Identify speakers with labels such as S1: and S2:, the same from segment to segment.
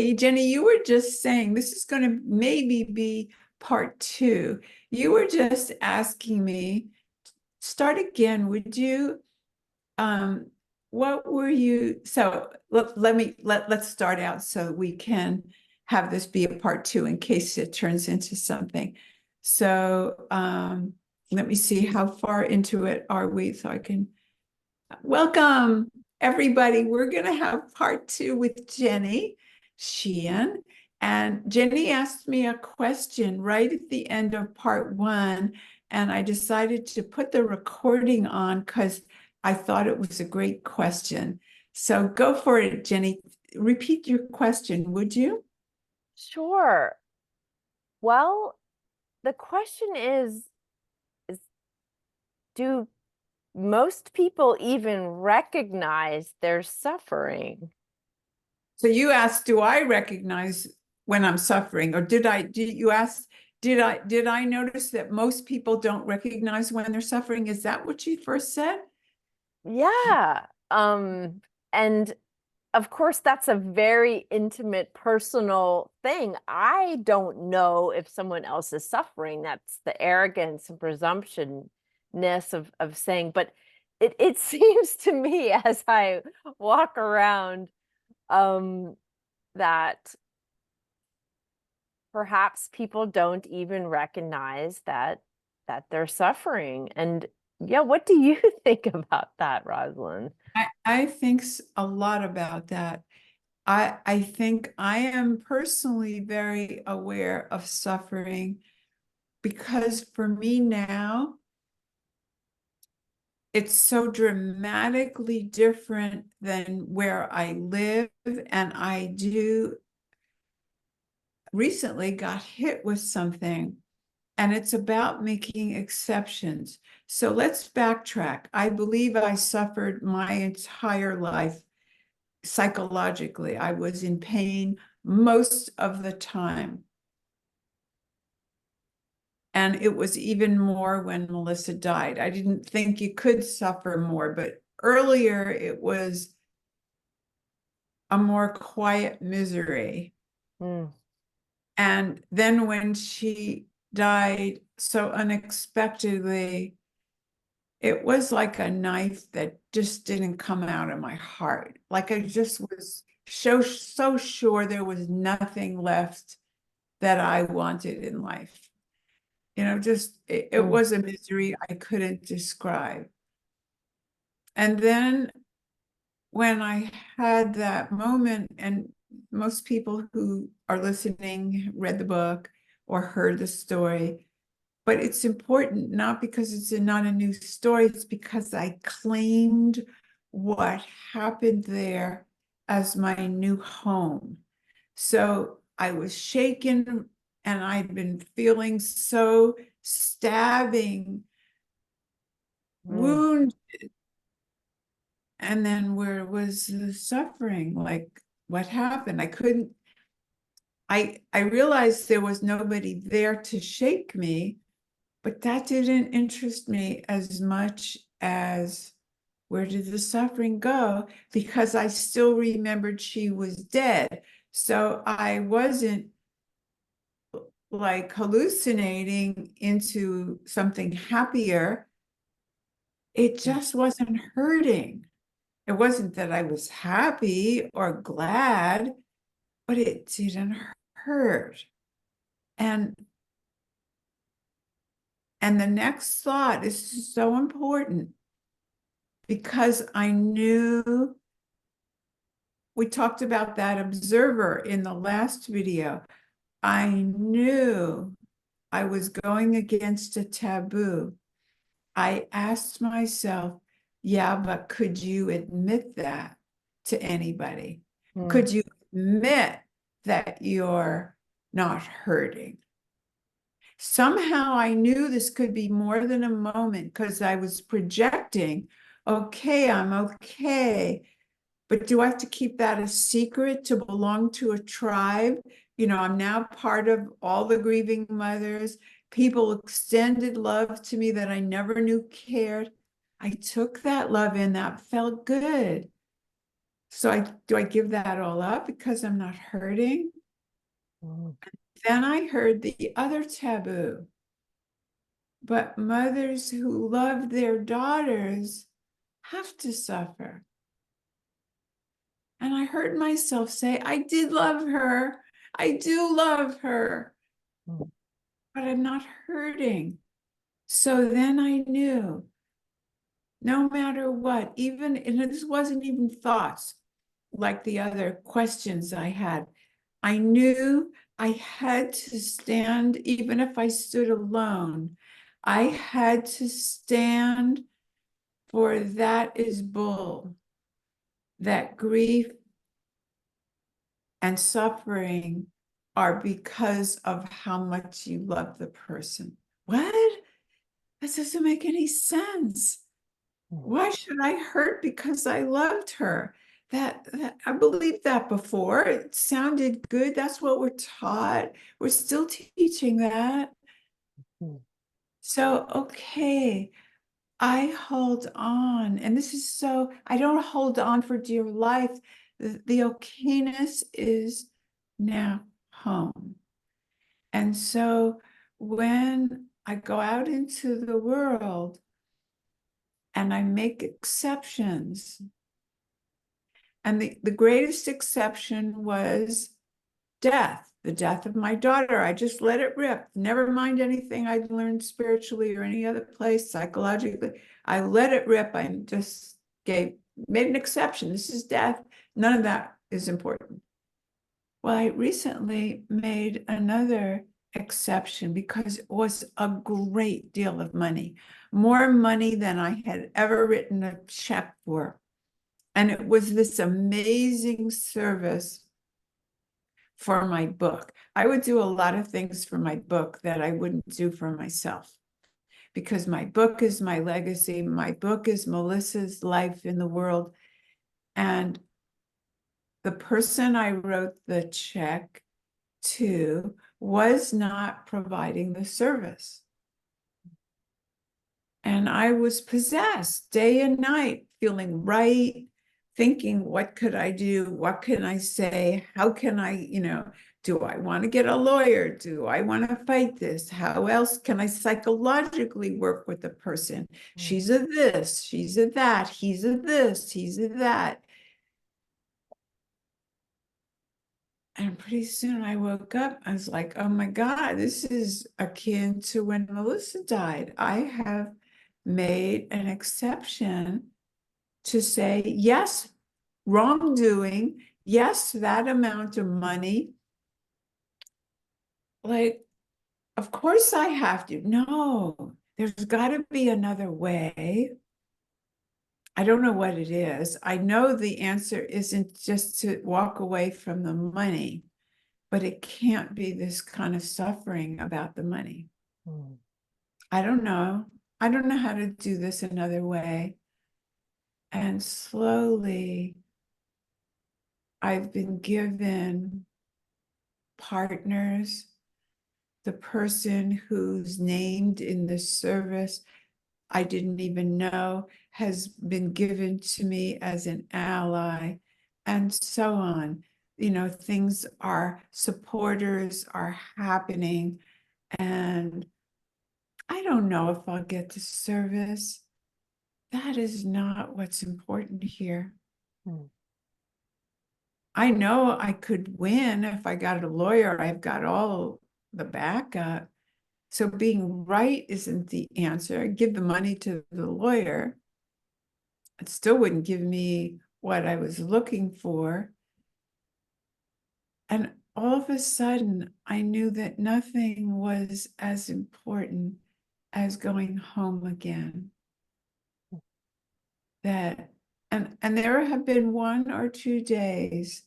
S1: Okay, Jenny, you were just saying this is going to maybe be part two. You were just asking me, start again, would you? Um, what were you? So let's start out so we can have this be a part two in case it turns into something. So let me see how far into it are we so I can welcome everybody. We're going to have part two with Jenny Sheehan. And Jenny asked me a question right at the end of part one. And I decided to put the recording on because I thought it was a great question. So go for it, Jenny. Repeat your question, would you?
S2: Sure. Well, the question is do most people even recognize their suffering?
S1: So you asked, do I recognize when I'm suffering? Or did you ask, did I notice that most people don't recognize when they're suffering? Is that what you first said?
S2: Yeah. And of course, that's a very intimate, personal thing. I don't know if someone else is suffering. That's the arrogance and presumptionness of saying, but it seems to me as I walk around um, that perhaps people don't even recognize that they're suffering. And yeah, what do you think about that, Rosalind?
S1: I think a lot about that. I think I am personally very aware of suffering because for me now, it's so dramatically different than where I live. And I do recently got hit with something, and it's about making exceptions. So let's backtrack. I believe I suffered my entire life psychologically. I was in pain most of the time. And it was even more when Melissa died. I didn't think you could suffer more, but earlier it was a more quiet misery.
S2: Mm,
S1: And then when she died so unexpectedly, it was like a knife that just didn't come out of my heart. Like I just was so sure there was nothing left that I wanted in life. Just it
S2: mm,
S1: was a misery I couldn't describe. And then when I had that moment, and most people who are listening read the book or heard the story, but it's important not because it's not a new story, it's because I claimed what happened there as my new home. So I was shaken and I'd been feeling so stabbing,
S2: mm,
S1: wound. And then where was the suffering? Like what happened? I realized there was nobody there to shake me, but that didn't interest me as much as where did the suffering go? Because I still remembered she was dead. So I wasn't like hallucinating into something happier. It just wasn't hurting. It wasn't that I was happy or glad, but it didn't hurt. And and the next thought is so important because I knew we talked about that observer in the last video. I knew I was going against a taboo. I asked myself, yeah, but could you admit that to anybody?
S2: mm,
S1: Could you admit that you're not hurting? Somehow I knew this could be more than a moment because I was projecting, okay, I'm okay. But do I have to keep that a secret to belong to a tribe? I'm now part of all the grieving mothers. People extended love to me that I never knew cared. I took that love in, that felt good. So do I give that all up because I'm not hurting?
S2: Mm.
S1: Then I heard the other taboo. But mothers who love their daughters have to suffer. And I heard myself say, I did love her. I do love her,
S2: Mm.
S1: but I'm not hurting. So then I knew no matter what, even, and this wasn't even thoughts like the other questions I had. I knew I had to stand, even if I stood alone, I had to stand for that is bull, that grief and suffering are because of how much you love the person. What? That doesn't make any sense.
S2: Mm.
S1: Why should I hurt because I loved her? That I believed that before. It sounded good. That's what we're taught. We're still teaching that.
S2: Mm.
S1: So, okay, I hold on. And this is so, I don't hold on for dear life. The okayness is now home. And so when I go out into the world and I make exceptions, and the greatest exception was death, the death of my daughter. I just let it rip. Never mind anything I'd learned spiritually or any other place, psychologically. I let it rip. I just made an exception. This is death. None of that is important. Well, I recently made another exception because it was a great deal of money, more money than I had ever written a check for. And it was this amazing service for my book. I would do a lot of things for my book that I wouldn't do for myself because my book is my legacy. My book is Melissa's life in the world. And the person I wrote the check to was not providing the service. And I was possessed day and night, feeling right, thinking, what could I do? What can I say? How can I, do I want to get a lawyer? Do I want to fight this? How else can I psychologically work with the person?
S2: Mm.
S1: She's a this, she's a that, he's a this, he's a that. And pretty soon I woke up. I was like, oh my God, this is akin to when Melissa died. I have made an exception to say, yes, wrongdoing, yes, that amount of money. Like, of course I have to. No, there's got to be another way. I don't know what it is. I know the answer isn't just to walk away from the money, but it can't be this kind of suffering about the money.
S2: Mm.
S1: I don't know. I don't know how to do this another way. And slowly, I've been given partners. The person who's named in the service I didn't even know has been given to me as an ally, and so on. Things are, supporters are happening, and I don't know if I'll get the service. That is not what's important here.
S2: Mm.
S1: I know I could win if I got a lawyer. I've got all the backup. So being right isn't the answer. Give the money to the lawyer. It still wouldn't give me what I was looking for. And all of a sudden, I knew that nothing was as important as going home again. That and there have been 1 or 2 days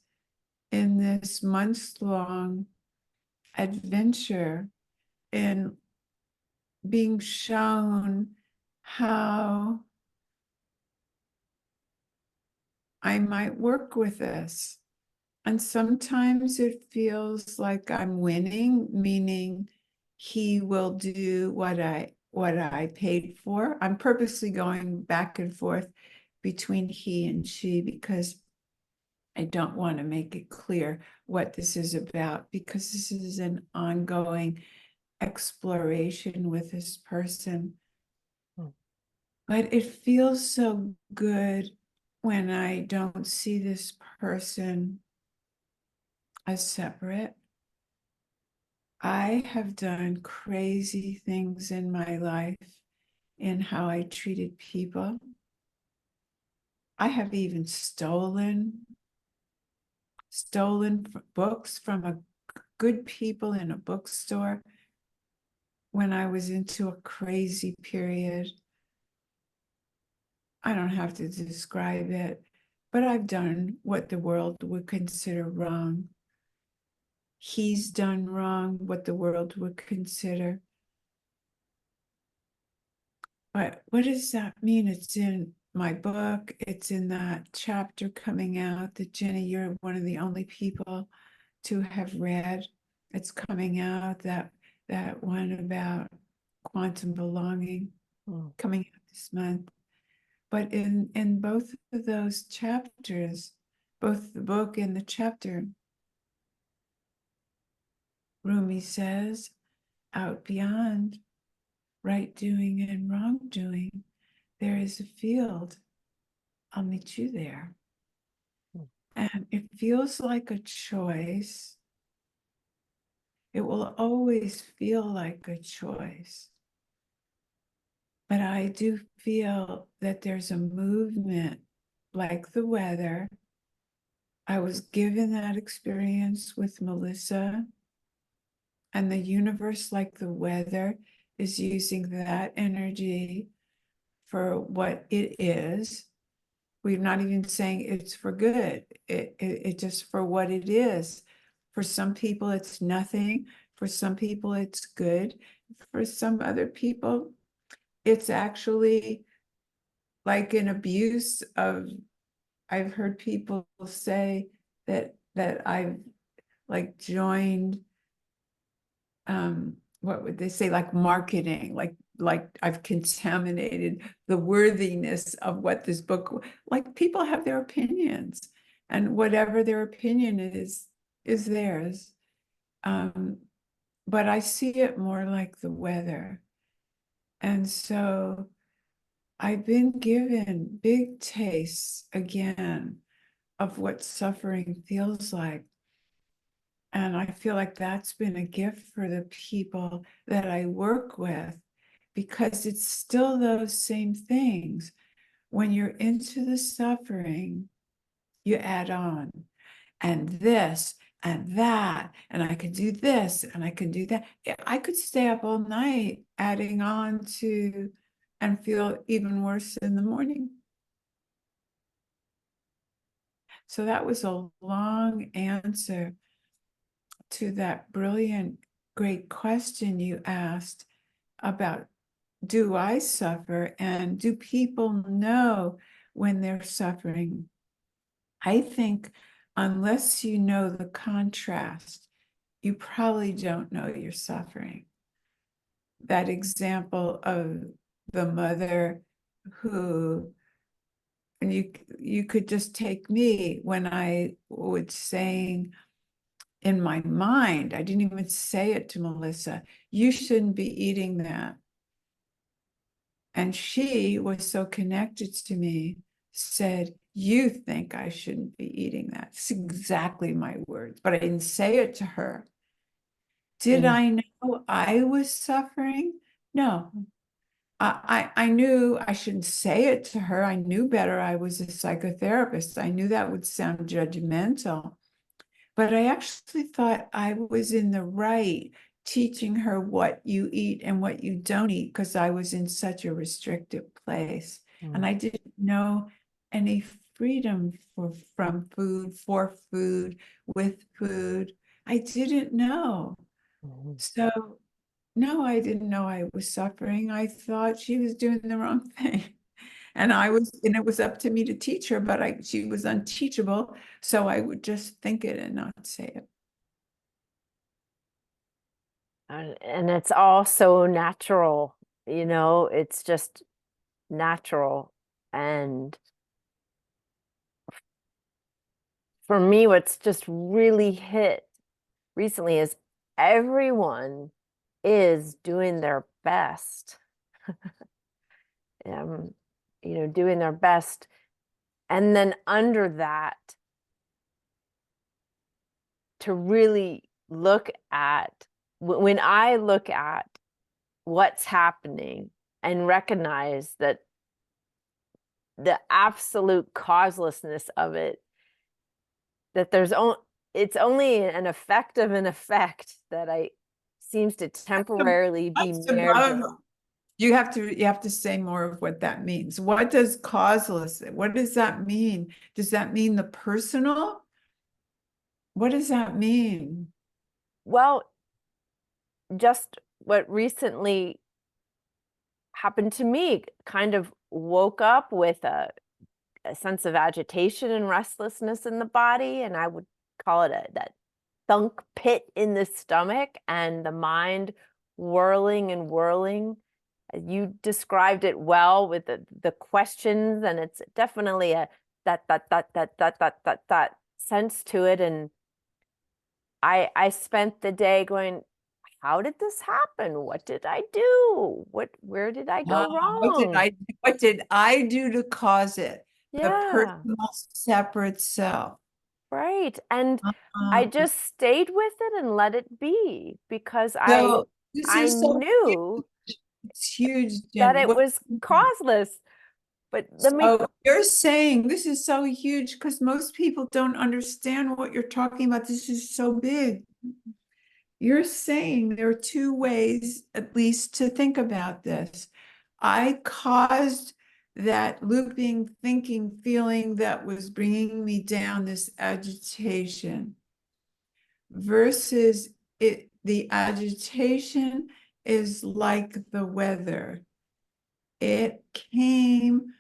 S1: in this months-long adventure in being shown how I might work with this. And sometimes it feels like I'm winning, meaning he will do what I paid for. I'm purposely going back and forth between he and she because I don't want to make it clear what this is about, because this is an ongoing exploration with this person. But it feels so good when I don't see this person as separate. I have done crazy things in my life in how I treated people. I have even stolen books from good people in a bookstore when I was into a crazy period. I don't have to describe it, but I've done what the world would consider wrong. He's done wrong, what the world would consider. But what does that mean? It's in my book. It's in that chapter coming out that, Jenny, you're one of the only people to have read. It's coming out, that one about quantum belonging, coming out this month. But in both of those chapters, both the book and the chapter, Rumi says, out beyond right doing and wrong doing, there is a field. I'll meet you there. And it feels like a choice. It will always feel like a choice. But I do feel that there's a movement like the weather. I was given that experience with Melissa, and the universe, like the weather, is using that energy for what it is. We're not even saying it's for good. It just for what it is. For some people, it's nothing. For some people, it's good. For some other people, it's actually like an abuse of, I've heard people say that I've like joined, what would they say, like marketing, like I've contaminated the worthiness of what this book, like people have their opinions, and whatever their opinion is theirs. But I see it more like the weather. And so I've been given big tastes again of what suffering feels like. And I feel like that's been a gift for the people that I work with, because it's still those same things. When you're into the suffering, you add on, and this and that, and I can do this and I can do that. I could stay up all night adding on to, and feel even worse in the morning. So that was a long answer to that brilliant, great question you asked about, do I suffer and do people know when they're suffering? I think unless you know the contrast, you probably don't know you're suffering. That example of the mother who, and you could just take me when I would saying in my mind, I didn't even say it to Melissa, you shouldn't be eating that. And she was so connected to me, said, you think I shouldn't be eating that. It's exactly my words, but I didn't say it to her. Did I know I was suffering? No. I knew I shouldn't say it to her. I knew better. I was a psychotherapist. I knew that would sound judgmental. But I actually thought I was in the right, teaching her what you eat and what you don't eat, because I was in such a restrictive place. And I didn't know any freedom from food, for food, with food. I didn't know. So, no, I didn't know I was suffering. I thought she was doing the wrong thing. And it was up to me to teach her, but she was unteachable. So I would just think it and not say it.
S2: And it's all so natural, it's just natural. And for me, what's just really hit recently is everyone is doing their best. um, doing their best. And then under that, to really look at, when I look at what's happening and recognize that the absolute causelessness of it, that it's only an effect of an effect that I seems to temporarily be margin.
S1: You have to say more of what that means. What does causeless, what does that mean? Does that mean the personal? What does that mean?
S2: Well, just what recently happened to me, kind of woke up with a sense of agitation and restlessness in the body, and I would call it that thunk pit in the stomach, and the mind whirling and whirling. You described it well with the questions, and it's definitely a that sense to it. And I spent the day going, how did this happen? What did I do? Where did I go wrong?
S1: What did I do to cause it? The
S2: Yeah,
S1: personal separate self.
S2: right. And I
S1: Uh,
S2: just stayed with it and let it be, because
S1: so this
S2: I
S1: is so
S2: knew
S1: huge. It's huge,
S2: that
S1: Jen.
S2: it was causeless. But let me,
S1: So you're saying this is so huge because most people don't understand what you're talking about. This is so big. You're saying there are two ways, at least, to think about this. I caused that looping thinking feeling that was bringing me down, this agitation, versus the agitation is like the weather. It came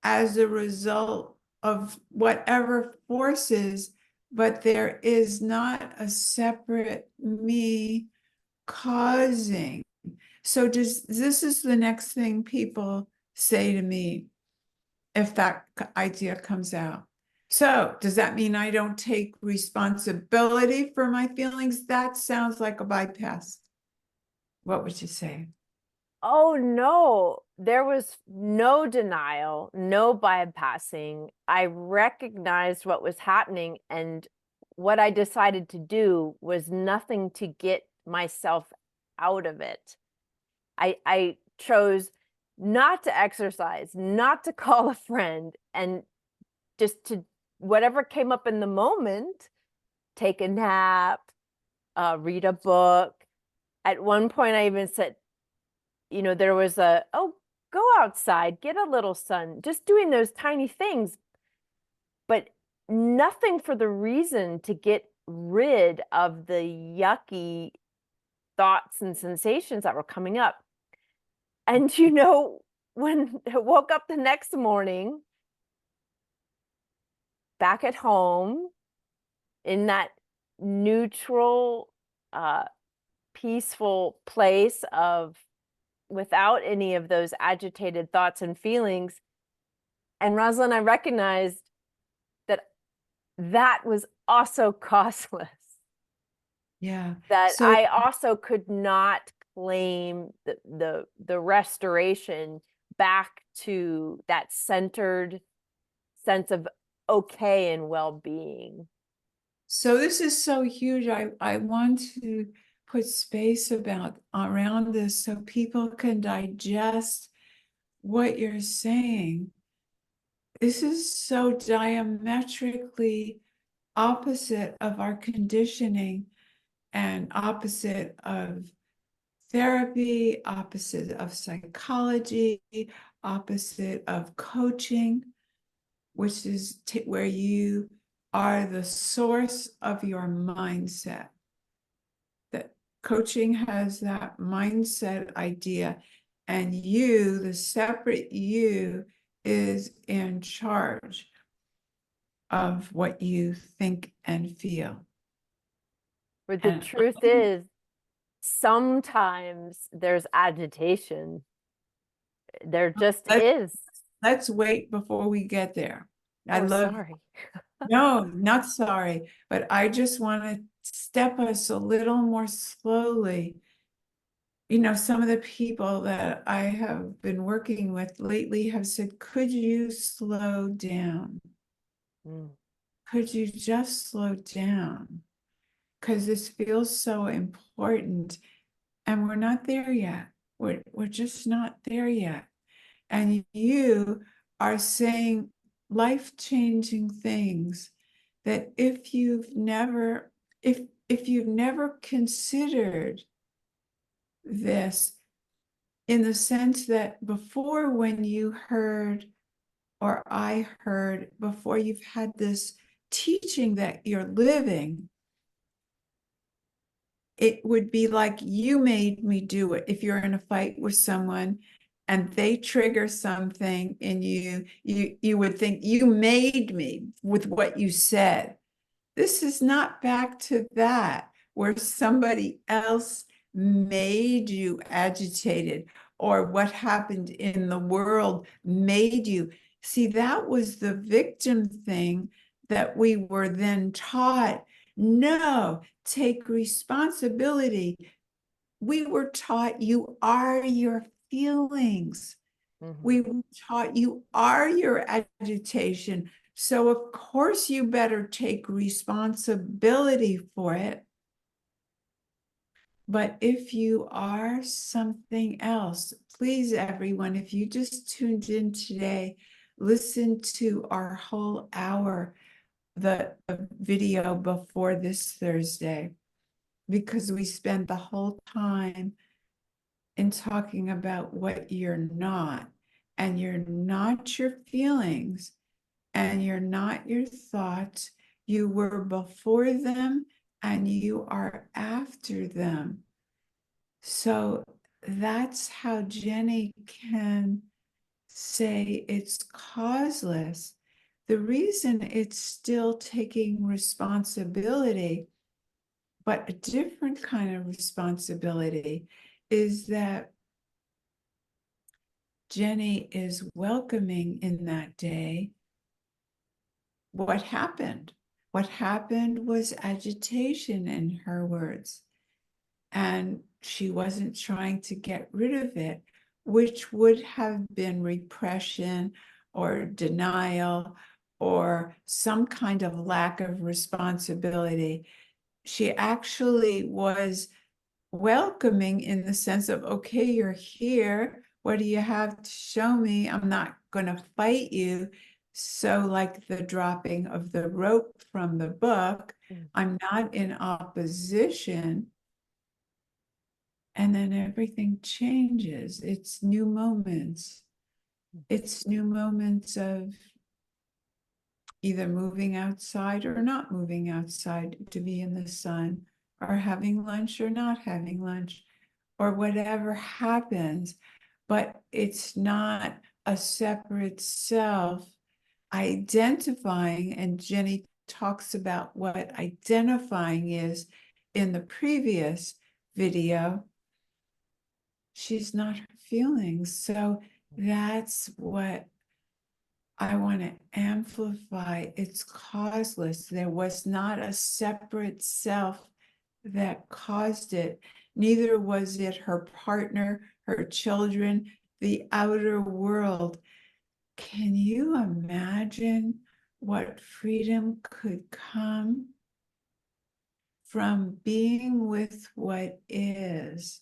S1: as a result of whatever forces, but there is not a separate me causing. So this is the next thing people say to me if that idea comes out. So does that mean I don't take responsibility for my feelings? That sounds like a bypass. What would you say?
S2: oh no, there was no denial, no bypassing. I recognized what was happening, and what I decided to do was nothing to get myself out of it. I chose not to exercise, not to call a friend, and just to, whatever came up in the moment, take a nap, read a book. At one point, I even said, there was oh, go outside, get a little sun, just doing those tiny things, but nothing for the reason to get rid of the yucky thoughts and sensations that were coming up. And when I woke up the next morning, back at home in that neutral, uh, peaceful place of, without any of those agitated thoughts and feelings. And Rosalind, I recognized that that was also costless,
S1: Yeah.
S2: that
S1: So
S2: I also could not claim the restoration back to that centered sense of okay and well-being.
S1: So this is so huge. I want to put space around this so people can digest what you're saying. This is so diametrically opposite of our conditioning and opposite of therapy, opposite of psychology, opposite of coaching, which is where you are the source of your mindset. That coaching has that mindset idea, and you, the separate you, is in charge of what you think and feel.
S2: But the
S1: And
S2: truth is, sometimes there's agitation. There just
S1: let's
S2: is.
S1: let's wait before we get there. I
S2: Oh,
S1: love
S2: sorry.
S1: No, not sorry, but I just want to step us a little more slowly. You know, some of the people that I have been working with lately have said, could you slow down?
S2: Mm,
S1: Could you just slow down? Because this feels so important and we're not there yet. We're just not there yet. And you are saying life-changing things that if you've never considered this, in the sense that before, when you heard or I heard, before you've had this teaching that you're living, it would be like you made me do it. If you're in a fight with someone and they trigger something in you, you would think you made me with what you said. This is not back to that, where somebody else made you agitated, or what happened in the world made you. See, that was the victim thing that we were then taught. No, take responsibility. We were taught you are your feelings. We were taught you are your agitation. So, of course, you better take responsibility for it. But if you are something else, please, everyone, if you just tuned in today, listen to our whole hour, the video before this Thursday, because we spent the whole time in talking about what you're not. And you're not your feelings, and you're not your thoughts. You were before them and you are after them. So that's how Jenny can say it's causeless. The reason it's still taking responsibility, but a different kind of responsibility, is that Jenny is welcoming in that day what happened. What happened was agitation, in her words. And she wasn't trying to get rid of it, which would have been repression or denial or some kind of lack of responsibility. She actually was welcoming, in the sense of, okay, you're here. What do you have to show me? I'm not going to fight you. So, like the dropping of the rope from the book, I'm not in opposition. And then everything changes. It's new moments. It's new moments of either moving outside or not moving outside to be in the sun, or having lunch or not having lunch, or whatever happens. But it's not a separate self identifying. And Jenny talks about what identifying is in the previous video. She's not her feelings. So that's what I want to amplify. It's causeless. There was not a separate self that caused it. Neither was it her partner, her children, the outer world. Can you imagine what freedom could come from being with what is?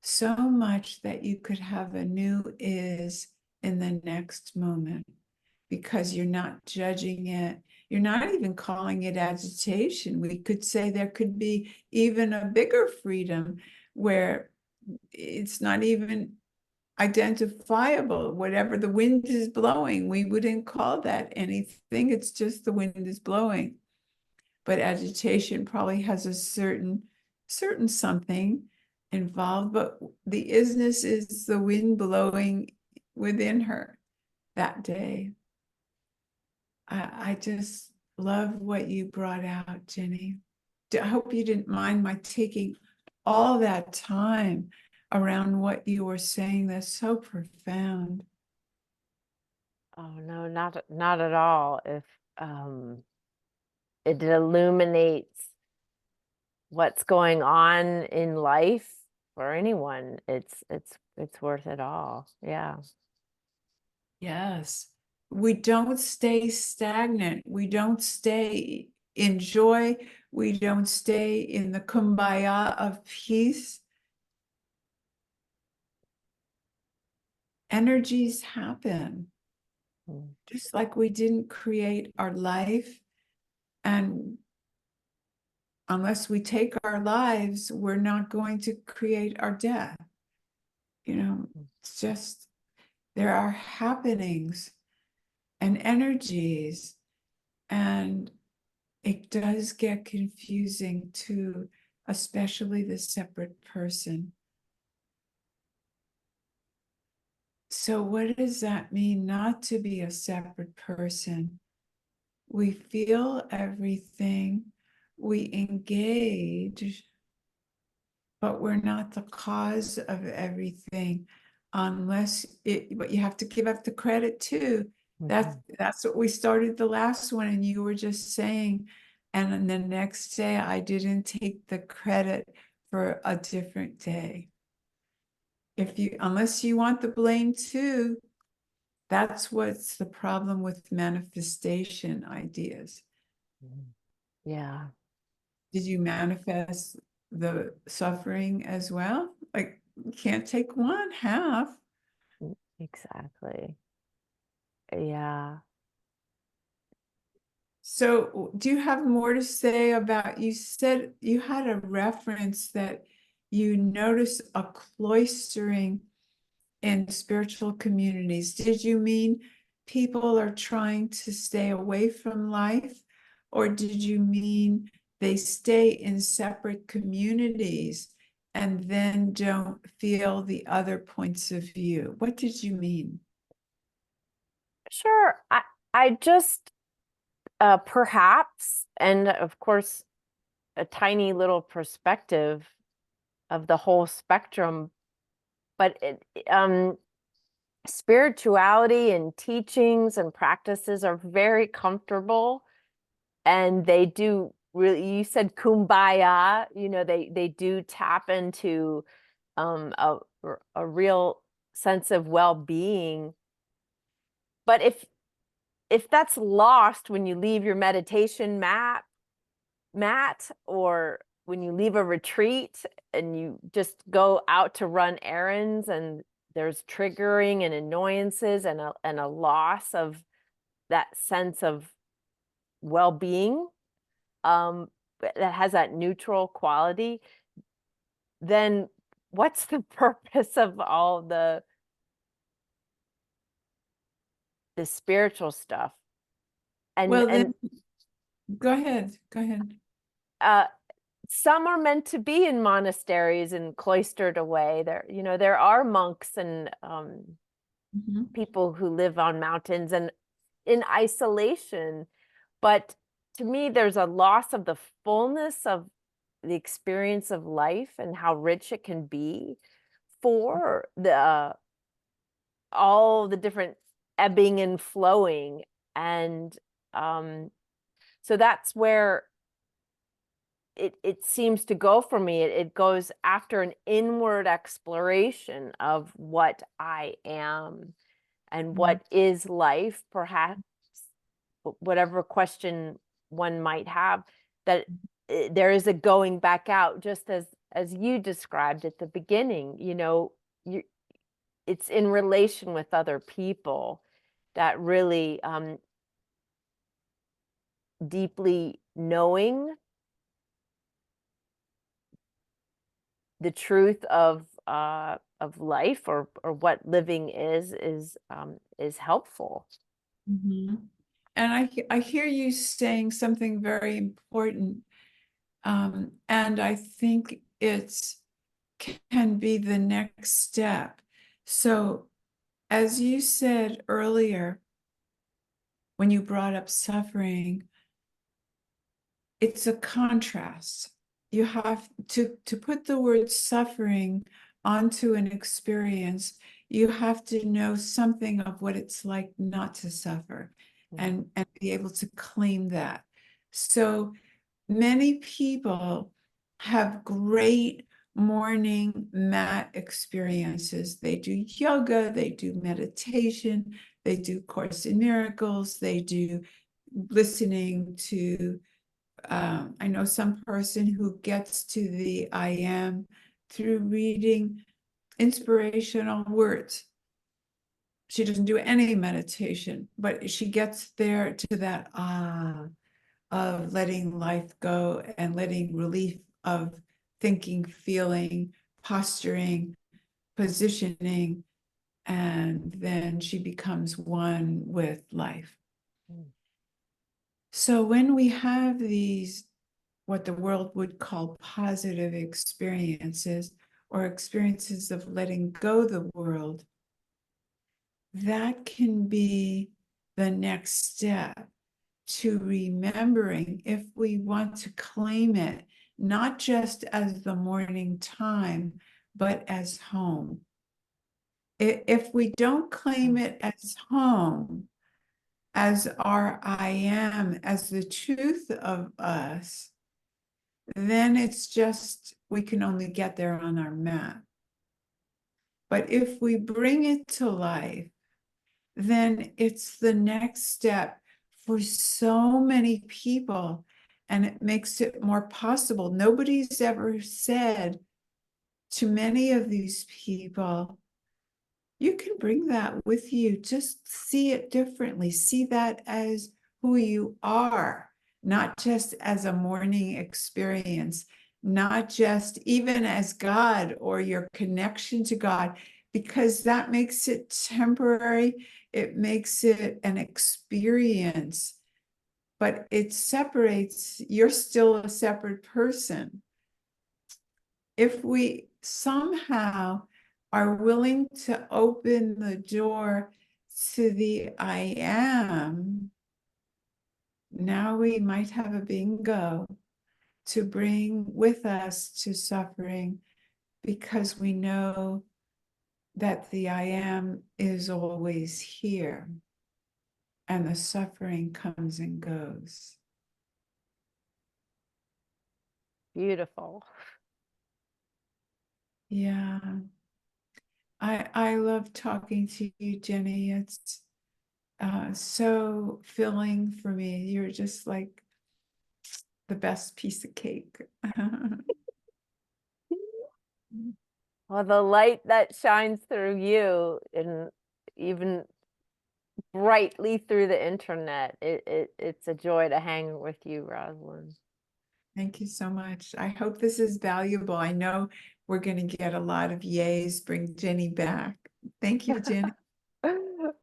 S1: So much that you could have a new is in the next moment, because you're not judging it. You're not even calling it agitation. We could say there could be even a bigger freedom where it's not even identifiable. Whatever the wind is blowing, we wouldn't call that anything. It's just the wind is blowing. But agitation probably has a certain something involved, but the isness is the wind blowing within her that day. I just love what you brought out, Jenny. I hope you didn't mind my taking all that time around what you were saying. That's so profound.
S2: Oh no, not at all. If um it illuminates what's going on in life for anyone, it's worth it all. Yeah.
S1: Yes. We don't stay stagnant. We don't stay in joy. We don't stay in the kumbaya of peace. Energies happen,
S2: Mm,
S1: just like we didn't create our life. And unless we take our lives, we're not going to create our death. It's just there are happenings and energies, and it does get confusing to especially the separate person. So, what does that mean not to be a separate person? We feel everything, we engage, but we're not the cause of everything but you have to give up the credit too. That's
S2: mhm.
S1: that's what we started the last one, and you were just saying, and then the next day I didn't take the credit for a different day. Unless you want the blame too, that's what's the problem with manifestation ideas.
S2: Mhm. Yeah,
S1: Did you manifest the suffering as well? Like, you can't take one half.
S2: exactly. Yeah.
S1: So, do you have more to say about, you said you had a reference that you noticed a cloistering in spiritual communities. Did you mean people are trying to stay away from life? Or did you mean they stay in separate communities and then don't feel the other points of view? What did you mean?
S2: Sure. I just perhaps, and of course, a tiny little perspective of the whole spectrum, but spirituality and teachings and practices are very comfortable, and they do really, you said kumbaya, they do tap into a real sense of well-being. But if that's lost when you leave your meditation mat, or when you leave a retreat and you just go out to run errands, and there's triggering and annoyances and a loss of that sense of well-being, um that has that neutral quality, then what's the purpose of all the spiritual stuff?
S1: Well,
S2: And
S1: then go ahead. Go ahead.
S2: uh some are meant to be in monasteries and cloistered away. There are monks and
S1: Mhm.
S2: people who live on mountains and in isolation. But to me, there's a loss of the fullness of the experience of life and how rich it can be for the all the different ebbing and flowing. And um, so that's where it seems to go for me. It goes after an inward exploration of what I am and
S1: Mhm.
S2: what is life, perhaps whatever question one might have, that there is a going back out, just as you described at the beginning. You It's in relation with other people that really deeply knowing the truth of life, or what living is helpful.
S1: Mhm. And I hear you saying something very important. And I think it's can be the next step. So, as you said earlier, when you brought up suffering, it's a contrast. You have to put the word suffering onto an experience. you have to know something of what it's like not to suffer,
S2: Mm.
S1: and be able to claim that. So many people have great morning mat experiences. They do yoga, they do meditation, they do Course in Miracles, they do listening to, I know some person who gets to the I am through reading inspirational words. She doesn't do any meditation, but she gets there to that of letting life go and letting relief of thinking, feeling, posturing, positioning, and then she becomes one with life.
S2: Mm.
S1: So when we have these, what the world would call positive experiences, or experiences of letting go the world, that can be the next step to remembering, if we want to claim it, not just as the morning time, but as home. If we don't claim it as home, as our I am, as the truth of us, then it's just, we can only get there on our mat. But if we bring it to life, then it's the next step for so many people, and it makes it more possible. Nobody's ever said to many of these people, you can bring that with you. Just see it differently. See that as who you are, not just as a morning experience, not just even as God or your connection to God, because that makes it temporary. It makes it an experience, but it separates, you're still a separate person. If we somehow are willing to open the door to the I am, now we might have a bingo to bring with us to suffering, because we know that the I am is always here and the suffering comes and goes.
S2: Beautiful.
S1: Yeah. I love talking to you, Jenny. It's so filling for me. You're just like the best piece of cake.
S2: Well, the light that shines through you, and even brightly through the internet, it's a joy to hang with you, Rosalind.
S1: Thank you so much. I hope this is valuable. I know we're going to get a lot of yays. Bring Jenny back. Thank you, Jenny.